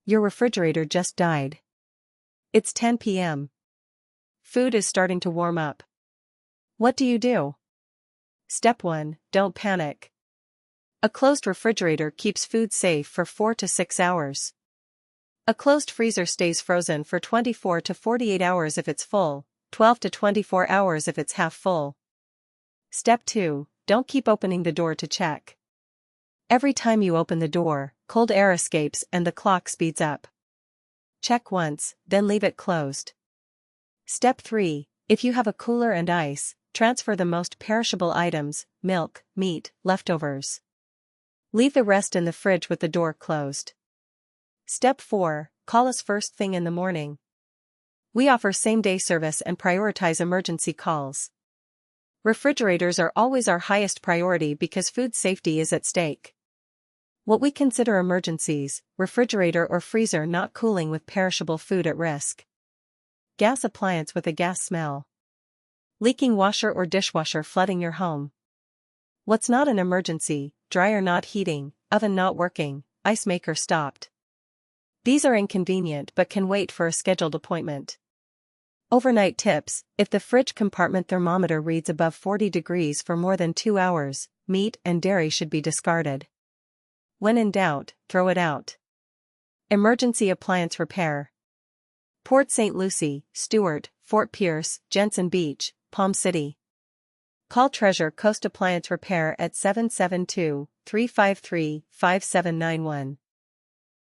Your refrigerator just died. It's 10 p.m. Food is starting to warm up. What do you do? Step 1. Don't panic. A closed refrigerator keeps food safe for 4 to 6 hours. A closed freezer stays frozen for 24 to 48 hours if it's full, 12 to 24 hours if it's half full. Step 2. Don't keep opening the door to check. Every time you open the door, cold air escapes and the clock speeds up. Check once, then leave it closed. Step 3. If you have a cooler and ice, transfer the most perishable items, milk, meat, leftovers. Leave the rest in the fridge with the door closed. Step 4. Call us first thing in the morning. We offer same-day service and prioritize emergency calls. Refrigerators are always our highest priority because food safety is at stake. What we consider emergencies: refrigerator or freezer not cooling with perishable food at risk. Gas appliance with a gas smell. Leaking washer or dishwasher flooding your home. What's not an emergency: dryer not heating, oven not working, ice maker stopped. These are inconvenient but can wait for a scheduled appointment. Overnight tips: if the fridge compartment thermometer reads above 40 degrees for more than 2 hours, meat and dairy should be discarded. When in doubt, throw it out. Emergency appliance repair. Port St. Lucie, Stewart, Fort Pierce, Jensen Beach, Palm City. Call Treasure Coast Appliance Repair at 772-353-5791.